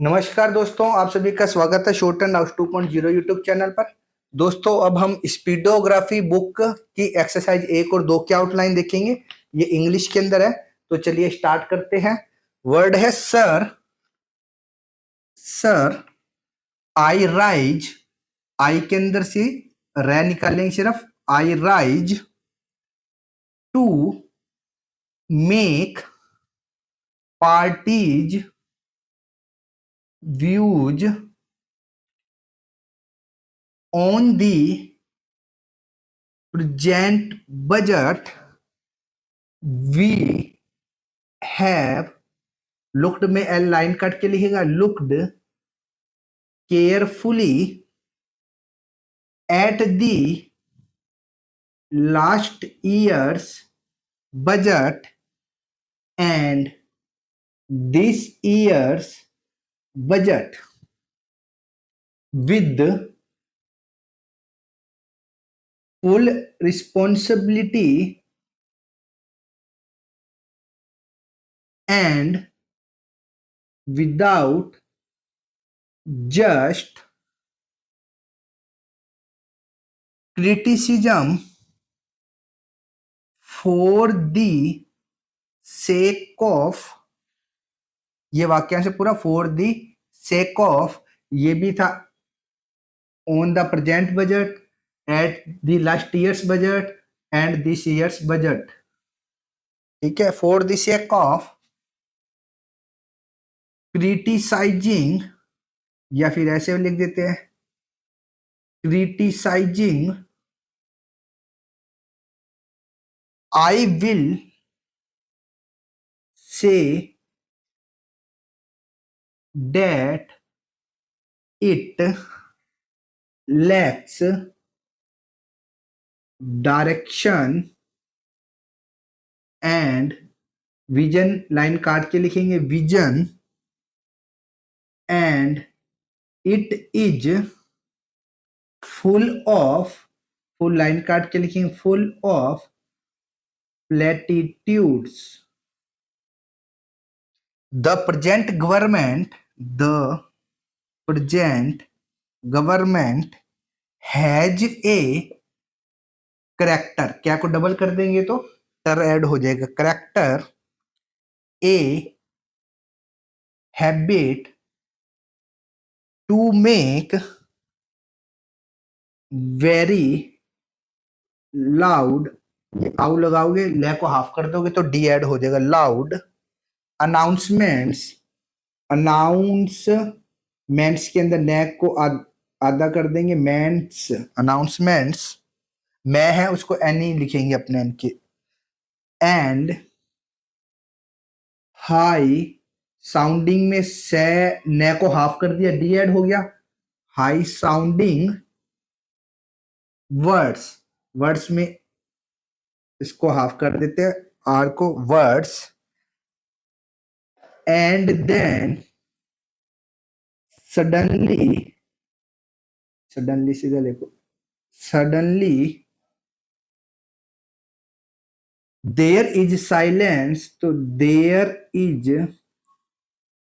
नमस्कार दोस्तों, आप सभी का स्वागत है short and out 2.0 YouTube channel पर। दोस्तों, अब हम स्पीडोग्राफी बुक की एक्सरसाइज 1 और 2 की आउटलाइन देखेंगे। ये इंग्लिश के अंदर है, तो चलिए स्टार्ट करते हैं। वर्ड है sir. Sir, I rise. I के अंदर से रै निकालेंगे सिर्फ। I rise to make parties views on the present budget we have looked में एल लाइन काट के लिखेगा, looked carefully at the last year's budget and this year's budget with full responsibility and without just criticism for the sake of, ये वाक्यांश पूरा for the sake of, ये भी था on the present budget, at the last year's budget and this year's budget। ठीक है, for the sake of criticizing, या फिर ऐसे लिख देते हैं criticizing, I will say that it lacks direction and vision, line काट के लिखेंगे vision, and it is full of, full line काट के लिखेंगे full of platitudes। The present government has a character, क्या को डबल कर देंगे तो टर ऐड हो जाएगा, character, a habit to make very loud, आउ लगाओगे, ले को हाफ कर दोगे तो डी ऐड हो जाएगा, loud announcements, अनाउंसमेंट्स के अंदर ने को आधा कर देंगे, मेंट्स, अनाउंसमेंट्स, मैं है उसको एनी लिखेंगे अपने एन के, एंड हाई साउंडिंग में से ने को हाफ कर दिया, डी ऐड हो गया, हाई साउंडिंग वर्ड्स में इसको हाफ कर देते हैं, आर को, वर्ड्स, एंड देन सडनली सीधा देखो, सडनली देयर इज साइलेंस, तो देयर इज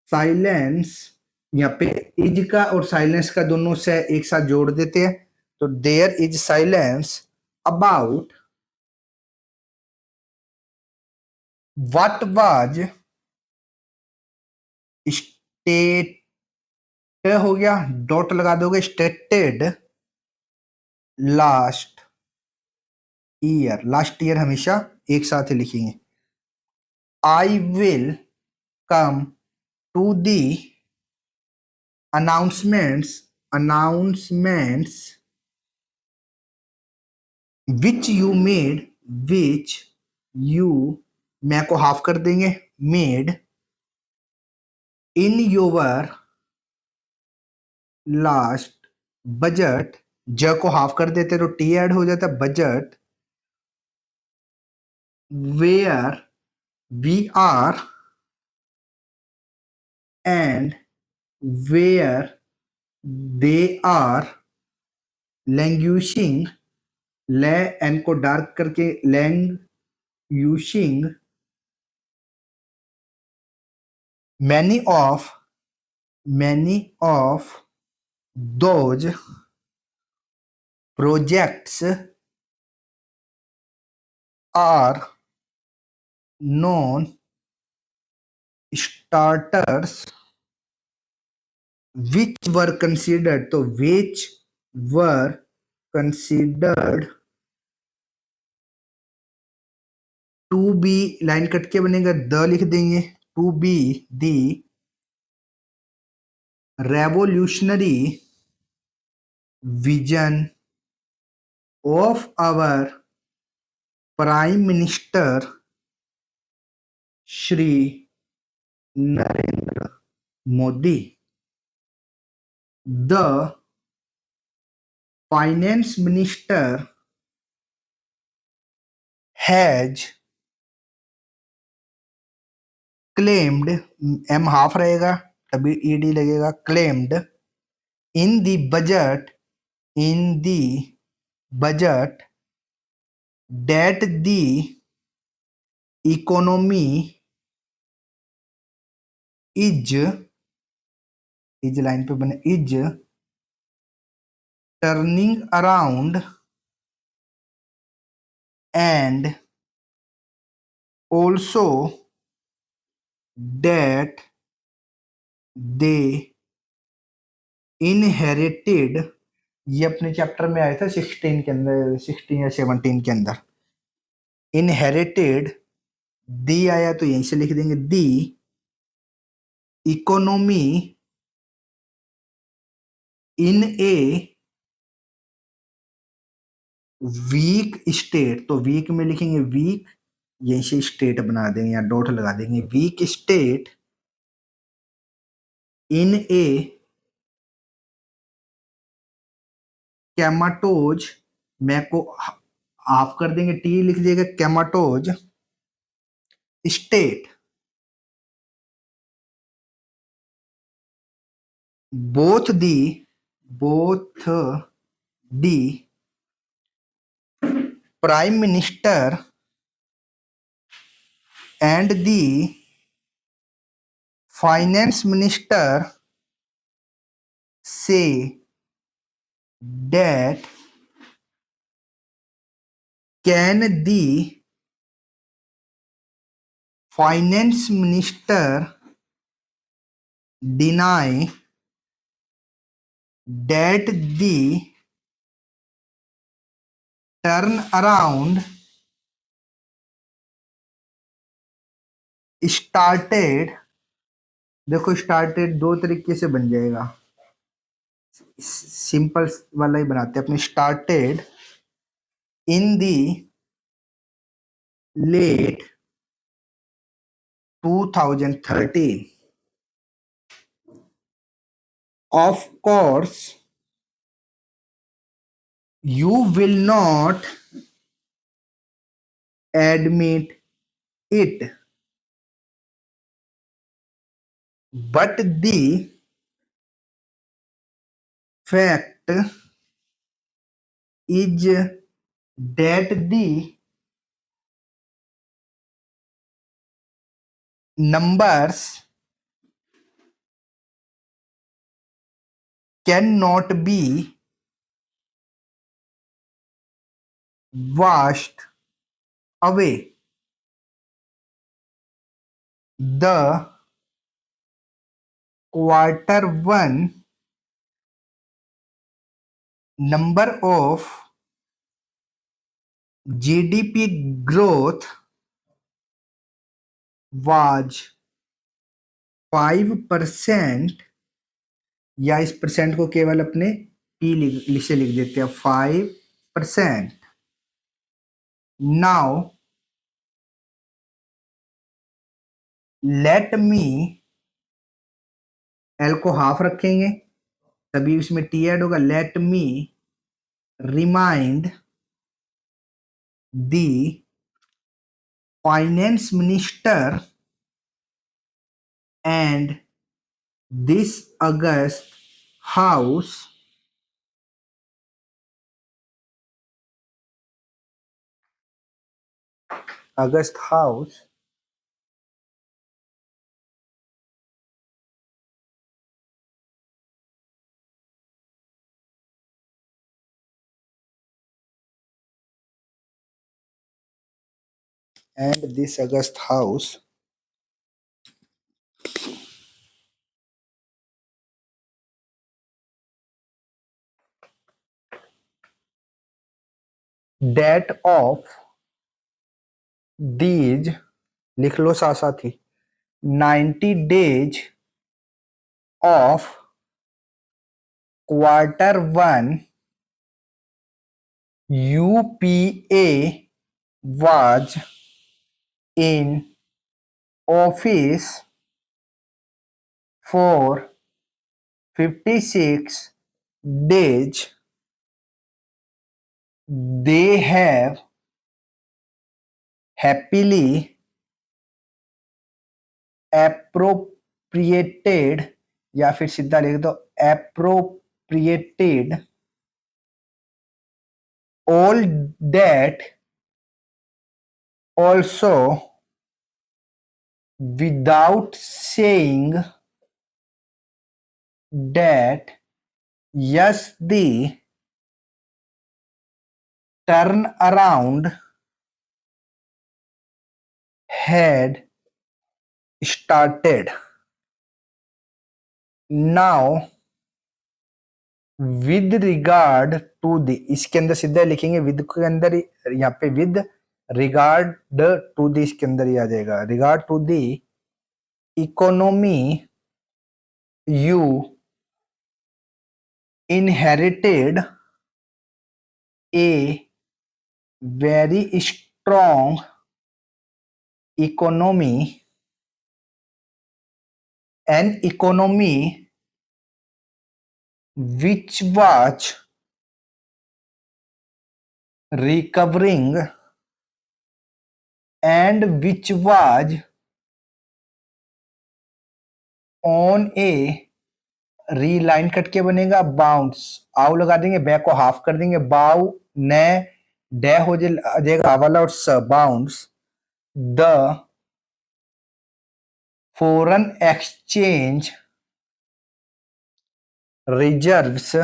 साइलेंस, यहाँ पे इज का और साइलेंस का दोनों से एक साथ जोड़ देते हैं, तो there is silence about what was state, हो गया, डॉट लगा दोगे, स्टेटेड लास्ट ईयर हमेशा एक साथ ही लिखेंगे। I will come to the announcements which you made, मैं को हाफ कर देंगे, made in your last budget, ज को हाफ कर देते तो टी ऐड हो जाता, budget, where we are and where they are languishing, ले एन को डार्क करके languishing, many of many of those projects are non-starters which were considered, तो which were considered to be, line cut के बनेगा, द लिख देंगे, to be the revolutionary vision of our prime minister Shri Narendra Modi. The finance minister has claimed, एम half रहेगा तभी ED लगेगा, claimed in the budget that the economy is line पे बने, is turning around and also that they inherited, ये अपने chapter में आया था 16 के अंदर, 16 या 17 के अंदर. इनहेरिटेड, दी आया तो यहीं से लिख देंगे, the economy in a weak state, तो वीक में लिखेंगे वीक, यहीं से स्टेट बना देंगे या डॉट लगा देंगे, वीक स्टेट इन ए कैमाटोज, मैं को हाफ कर देंगे, टी लिख देगा, कैमाटोज state, both the prime minister and the finance minister say that can the finance minister deny that the turnaround started, देखो स्टार्टेड दो तरीके से बन जाएगा, सिंपल वाला ही बनाते हैं अपने, started in the late 2013. Of course you will not admit it, but the fact is that the numbers cannot be washed away. The Q1 number of GDP growth was 5%, या इस परसेंट को केवल अपने P से लिख देते हैं 5%. Now let me, L को हाफ रखेंगे तभी उसमें टी ऐड होगा, let me remind the finance minister and this August house and this August house that of these, लिख लो साथ साथ ही, 90 days of Q1 UPA was in office for 56 days. They have happily appropriated, या फिर सीधा लिख दो appropriated, all that also without saying that yes, the turnaround had started. Now with regard to the, इसके अंदर सीधा लिखेंगे विद के अंदर, यहाँ पे विद रिगार्ड टू द इसके अंदर ही आ जाएगा, regard to the economy you inherited a very strong economy, an economy which was recovering and which was on a रीलाइन कट के बनेगा बाउंस, आव लगा देंगे, बै को हाफ कर देंगे, बाउ ने डे हो जाएगा वाला और स bounce, the foreign exchange reserves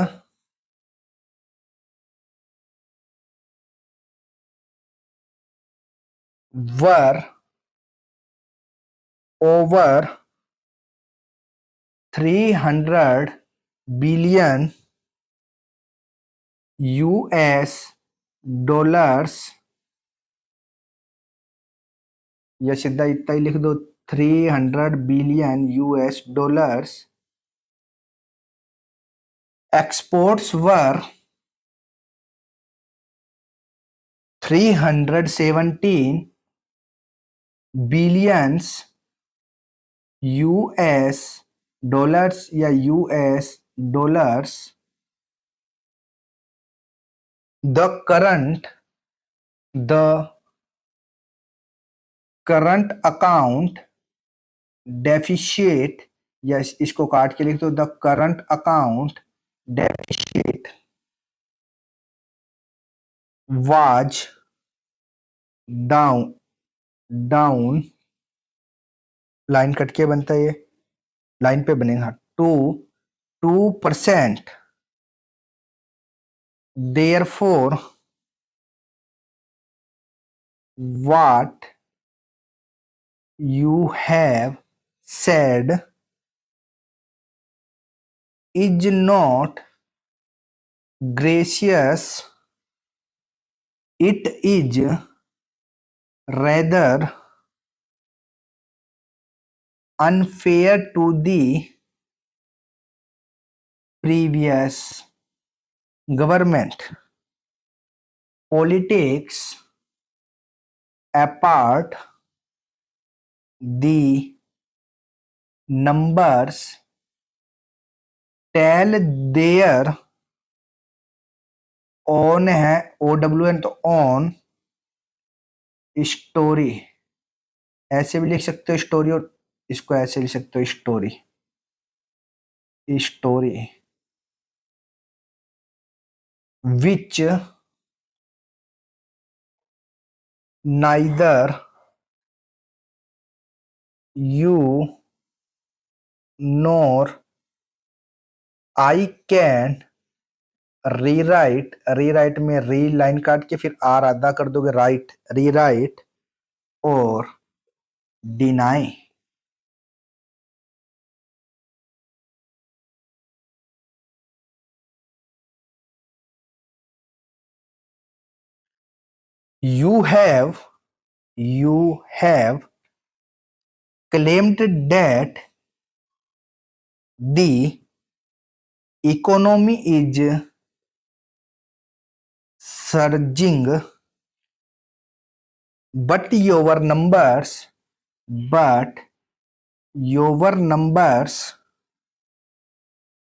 were over 300 billion US dollars, या सीधा इतना ही लिख दो 300 billion US dollars. Exports were 317 billions US dollars या US dollars. The current account deficit, या इसको काट के लिख दो, the current account deficit was down, line cut के बनता है, ये लाइन पे बनेगा 2%. Therefore what you have said is not gracious, it is rather unfair to the previous government. Politics apart, the numbers tell their own है, OWN तो on story, ऐसे भी लिख सकते हो स्टोरी, और इसको ऐसे लिख सकते हो story, which neither you nor I can rewrite में री लाइन काट के फिर आर आधा कर दोगे, right, rewrite or deny. You have claimed that the economy is surging, but your numbers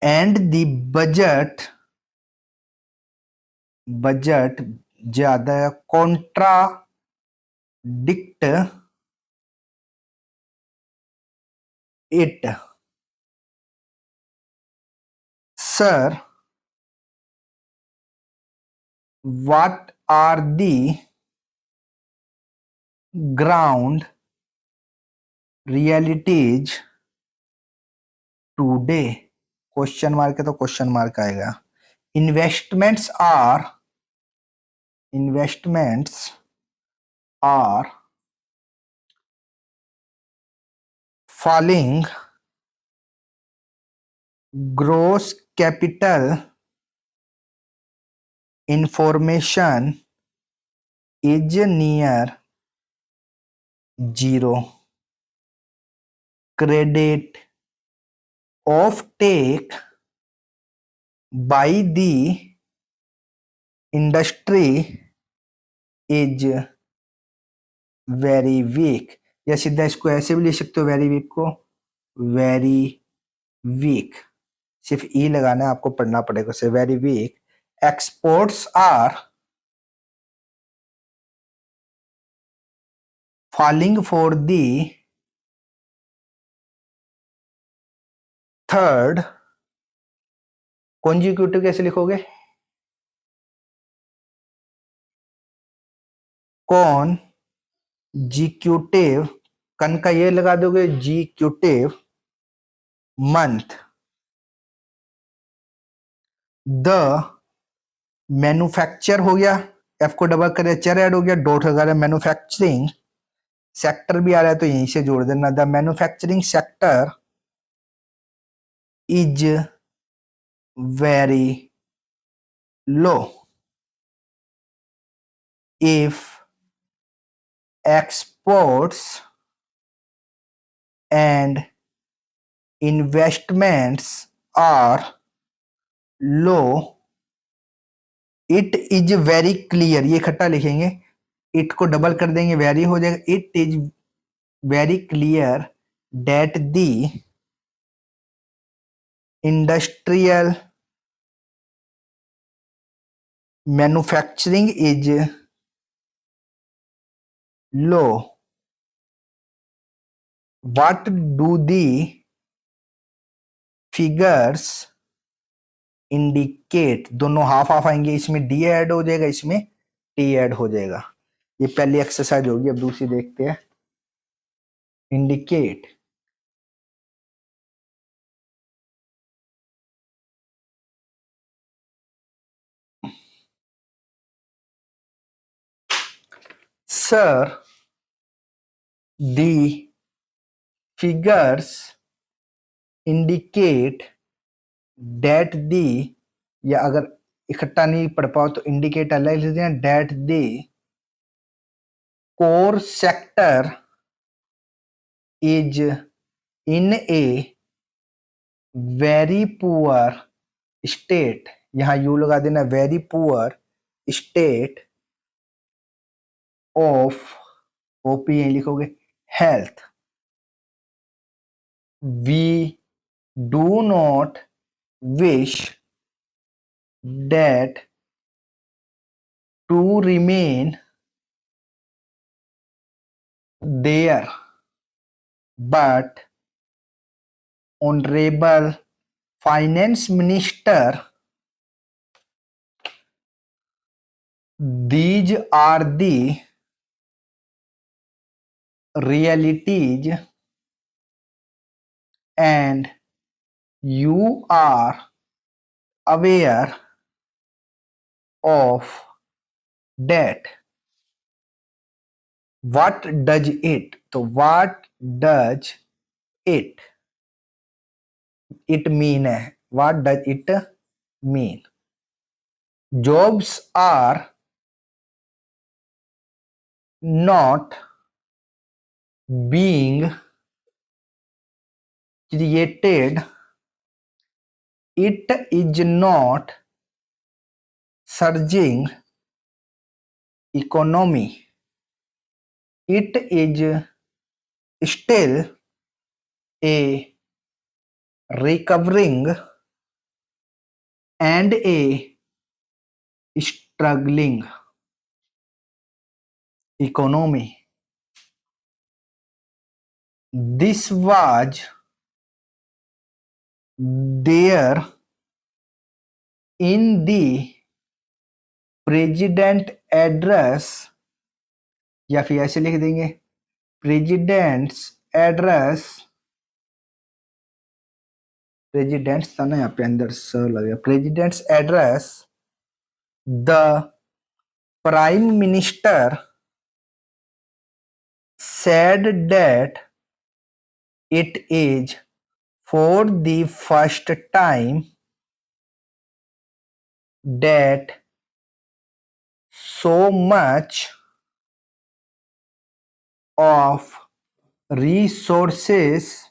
and the budget ज्यादा contradict it. Sir, what are the ground realities today? Question mark है तो question mark आएगा. Investments are falling. Gross capital information is near zero. Credit offtake by the industry is very weak. या सीधा इसको ऐसे भी लिख सकते हो, वेरी वीक को, वेरी वीक. सिर्फ ई लगाना है, आपको पढ़ना पड़ेगा उसे. Very weak. Exports are falling for the third consecutive. कैसे लिखोगे? consecutive, कन का ये लगा दोगे, जीक्यूटिव मंथ. द मैन्युफैक्चर हो गया, एफ को डबल करे चर ऐड हो गया, डॉट हो गया. मैन्युफैक्चरिंग सेक्टर भी आ रहा है तो यहीं से जोड़ देना. The manufacturing sector is very low. If exports and investments are low, it is very clear. ये इकट्ठा लिखेंगे, it को डबल कर देंगे, वेरी हो जाएगा. It is very clear that the industrial manufacturing is low. What do the figures indicate? दोनों half half आएंगे, इसमें डी ऐड हो जाएगा, इसमें टी ऐड हो जाएगा. ये पहली एक्सरसाइज होगी. अब दूसरी देखते हैं. Indicate. Sir, the figures indicate that the, या अगर इकट्ठा नहीं पढ़ पाओ तो इंडिकेट अलग लिख देना. that the core sector is in a very poor state. यहां यू लगा देना, very poor state of, OP यही लिखोगे, health. We do not wish that to remain there, but honorable finance minister, these are the realities and you are aware of that. what does it, तो what does it mean है, what does it mean? Jobs are not being created, it is not surging economy, it is still a recovering and a struggling economy. This was there in the president address, या फिर ऐसे लिख देंगे presidents address, presidents था ना यहाँ पे अंदर स लगेगा, president's address the prime minister said that it is for the first time that so much of resources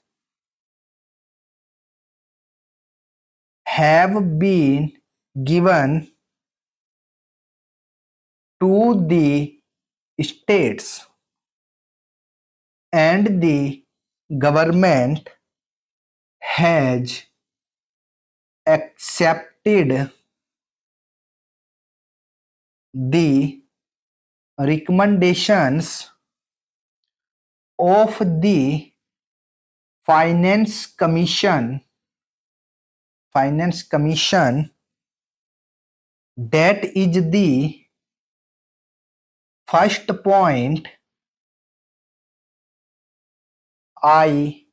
have been given to the states and the government has accepted the recommendations of the finance commission that is the first point I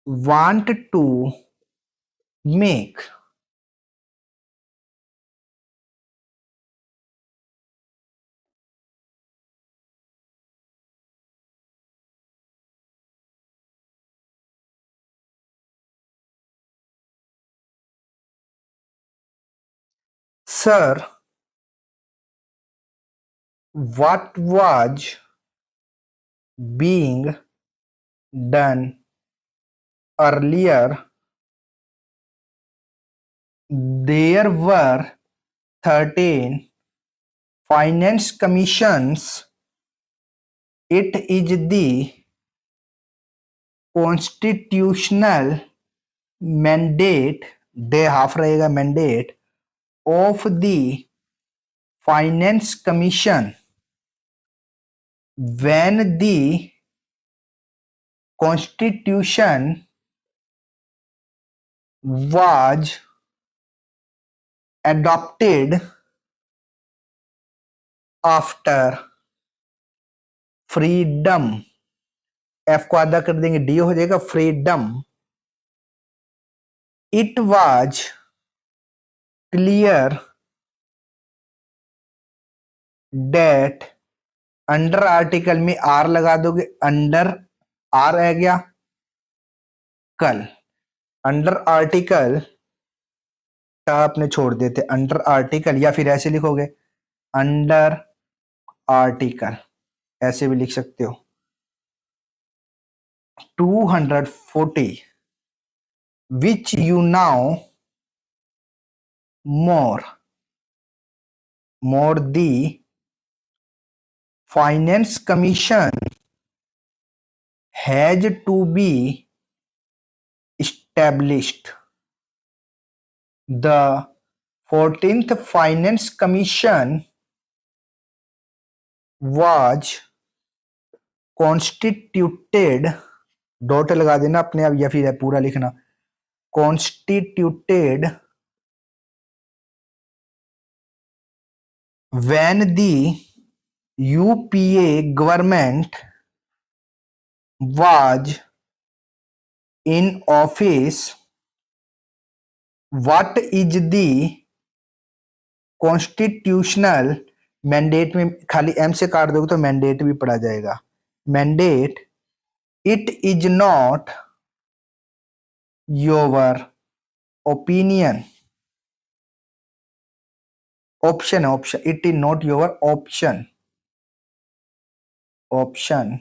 want to make. Sir, what was being done earlier? There were 13 finance commissions. It is the constitutional mandate, they half रहेगा mandate of the finance commission when the constitution was adopted after freedom, F को आधा कर देंगे, D हो जाएगा freedom. It was clear that under article में are लगा दोगे, अंडर आर आ गया कल, अंडर आर्टिकल आपने छोड़ देते अंडर आर्टिकल, या फिर ऐसे लिखोगे अंडर आर्टिकल, ऐसे भी लिख सकते हो 240 which you now more the finance commission has to be established. The 14th finance commission was constituted, dot लगा देना अपने आप या फिर पूरा लिखना, constituted when the UPA government was in office. What is the constitutional mandate में खाली एम से काट दोगे तो मैंडेट भी पढ़ा जाएगा। Mandate, it is not your opinion, option, option, it is not your option, option,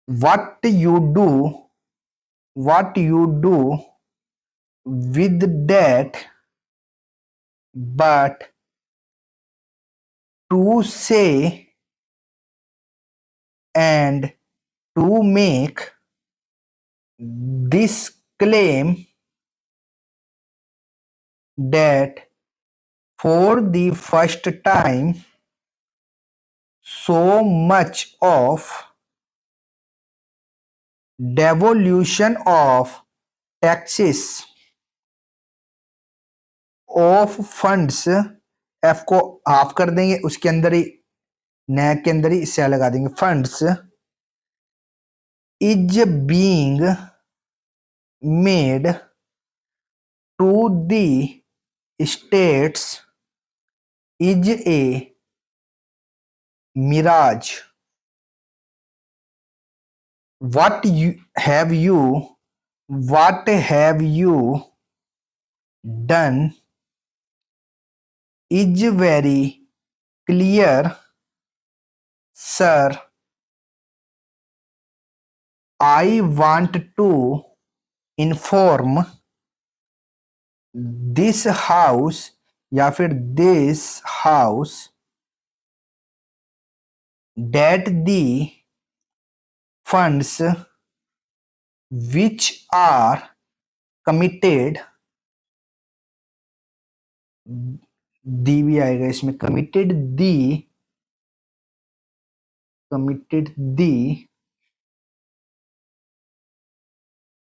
what you do with that, but to say and to make this claim that for the first time so much of devolution of taxes of funds, F को half कर देंगे, उसके अंदर ही NAAC के अंदर ही से लगा देंगे, funds is being made to the states is a mirage. what have you done is very clear, sir. I want to inform this house या फिर this house that the funds which are committed, दी भी आएगा इसमें, committed the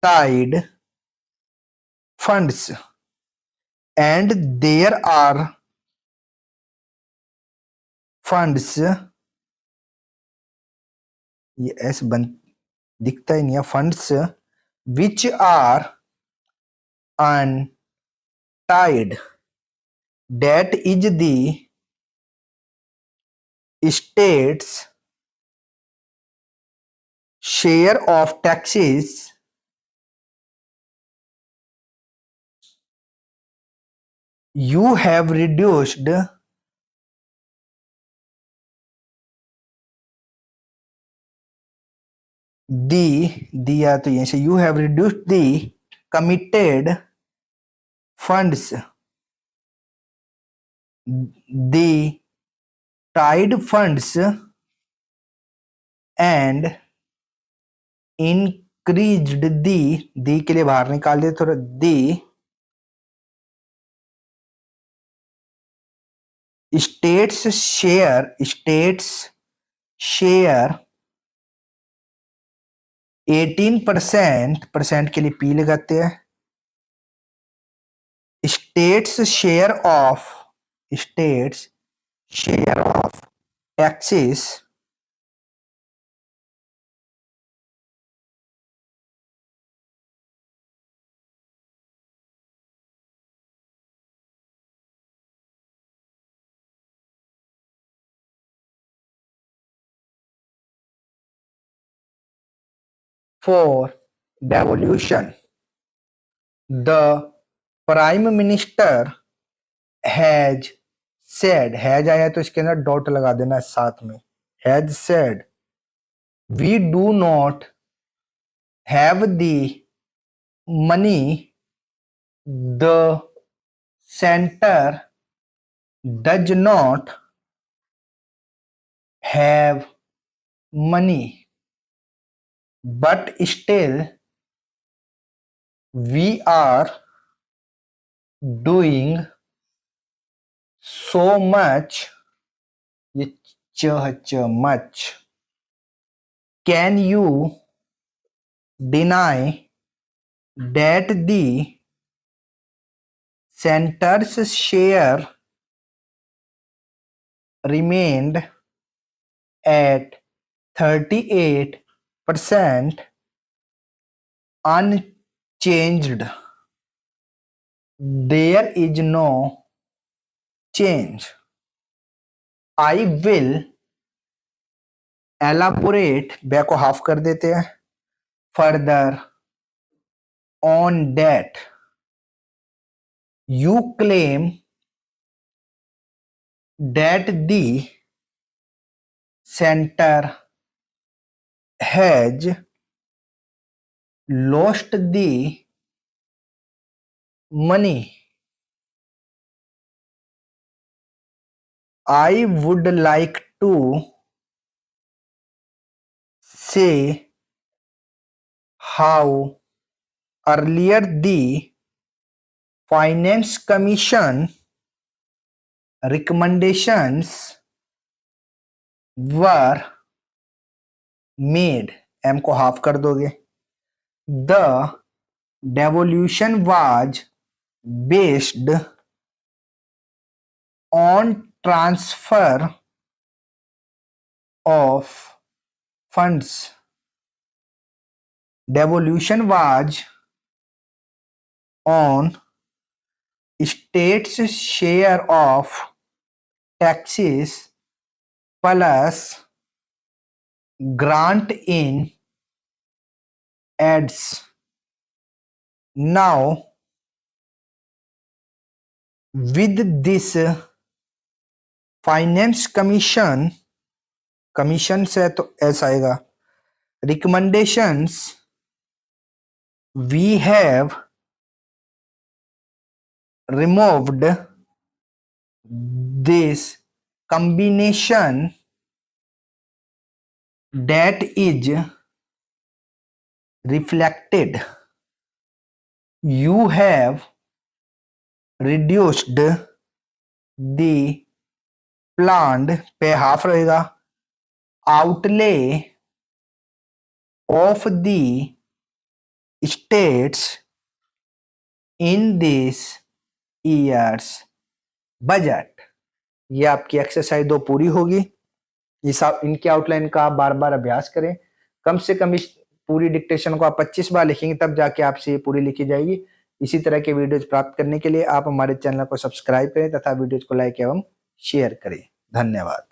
side funds and there are funds, ये ऐसे दिखता ही नहीं है, funds which are untied, that is the state's share of taxes you have reduced दिया तो यहीं से, you have reduced the committed funds, the tied funds and increased the के लिए बाहर निकाल दे थोड़ा, the states share 18% के लिए पी लगाते हैं, states share of taxes for devolution. The Prime Minister has said, has आया तो इसके अंदर डॉट लगा देना साथ में, has said we do not have the money, the center does not have money, but still we are doing so much, much. Can you deny that the center's share remained at 38% unchanged? There is no change. I will elaborate, बै को half कर देते हैं, further on that you claim that the centre has lost the money. I would like to say how earlier the Finance Commission recommendations were made. M को half कर दोगे. The devolution was based on transfer of funds. Devolution was on state's share of taxes plus grant in ads. Now with this finance commission से तो ऐसा आएगा, recommendations we have removed this combination that is reflected, you have reduced the planned, पे half रहेगा, outlay of the states in this year's budget. ये आपकी exercise 2 पूरी होगी। इनके आउटलाइन का आप बार बार अभ्यास करें, कम से कम इस पूरी डिक्टेशन को आप 25 बार लिखेंगे, तब जाके आपसे ये पूरी लिखी जाएगी। इसी तरह के वीडियोज प्राप्त करने के लिए आप हमारे चैनल को सब्सक्राइब करें तथा वीडियोज को लाइक एवं शेयर करें। धन्यवाद।